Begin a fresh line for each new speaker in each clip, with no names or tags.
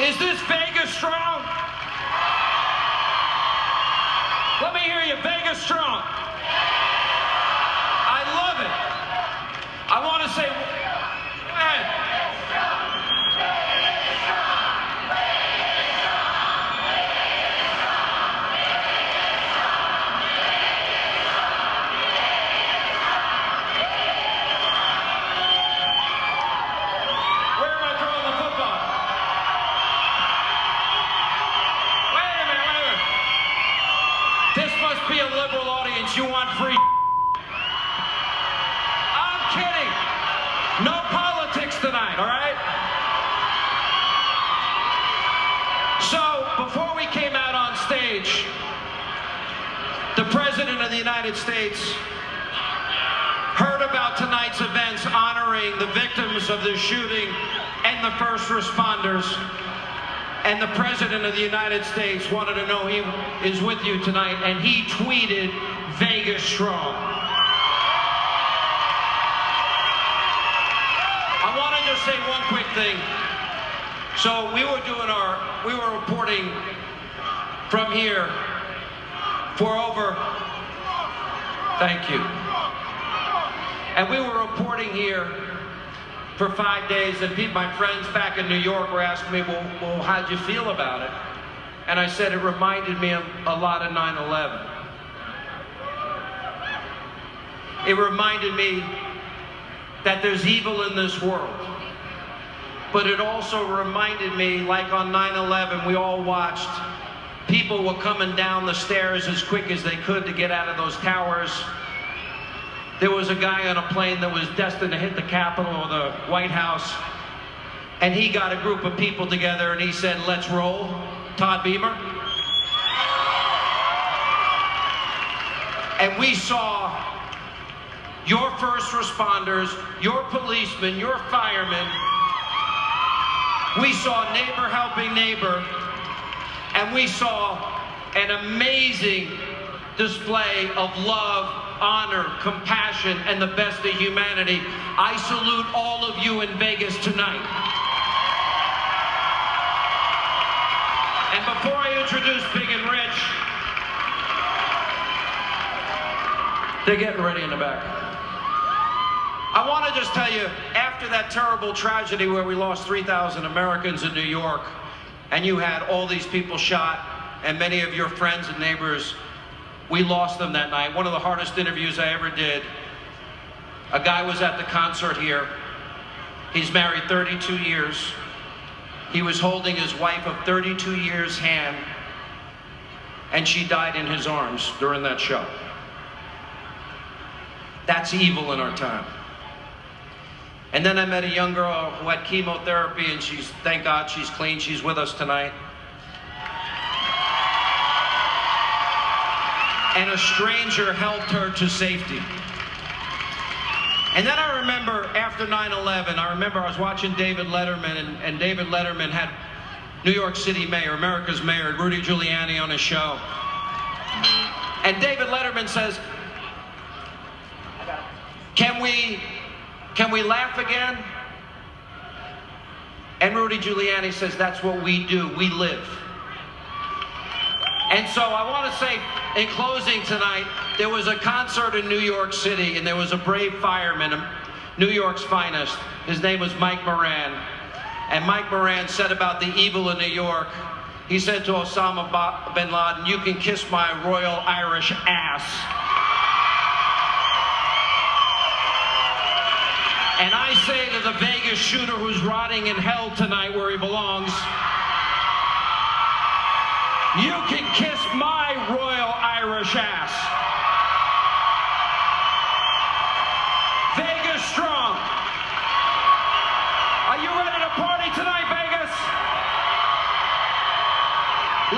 Is this Vegas strong? Let me hear you, Vegas strong. I love it. I want to say, go ahead. Where am I throwing the football? Wait a minute. This must be a liberal audience. You want free? I'm kidding. No politics tonight, all right? So, before we came out on stage, the President of the United States heard about tonight's events honoring the victims of the shooting and the first responders. And the President of the United States wanted to know he is with you tonight, and he tweeted, Vegas strong. I want to just say one quick thing. So we were reporting from here for over, thank you. And we were reporting here for 5 days, and my friends back in New York were asking me, well, how'd you feel about it? And I said it reminded me of a lot of 9/11. It reminded me that there's evil in this world. But it also reminded me, like on 9/11, we all watched, people were coming down the stairs as quick as they could to get out of those towers. There was a guy on a plane that was destined to hit the Capitol or the White House, and he got a group of people together and he said, let's roll. Todd Beamer. And we saw your first responders, your policemen, your firemen. We saw neighbor helping neighbor, and we saw an amazing display of love, honor, compassion, and the best of humanity. I salute all of you in Vegas tonight. And before I introduce Big and Rich, they're getting ready in the back. I want to just tell you, after that terrible tragedy where we lost 3,000 Americans in New York, and you had all these people shot, and many of your friends and neighbors, we lost them that night. One of the hardest interviews I ever did. A guy was at the concert here. He's married 32 years. He was holding his wife of 32 years' hand, and she died in his arms during that show. That's evil in our time. And then I met a young girl who had chemotherapy, and thank God she's clean. She's with us tonight. And a stranger helped her to safety. And then I remember after 9/11, I was watching David Letterman, and David Letterman had New York City Mayor, America's Mayor, Rudy Giuliani on his show. And David Letterman says, can we laugh again? And Rudy Giuliani says, that's what we do, we live. And so I want to say, in closing tonight, there was a concert in New York City, and there was a brave fireman, New York's finest. His name was Mike Moran. And Mike Moran said about the evil in New York, he said to Osama bin Laden, you can kiss my Royal Irish ass. And I say to the Vegas shooter who's rotting in hell tonight where he belongs, you can kiss my Royal Irish ass. Vegas strong. Are you ready to party tonight, Vegas?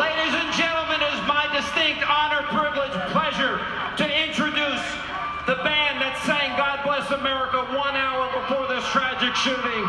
Ladies and gentlemen, it is my distinct honor, privilege, pleasure to introduce the band that sang God Bless America 1 hour before this tragic shooting.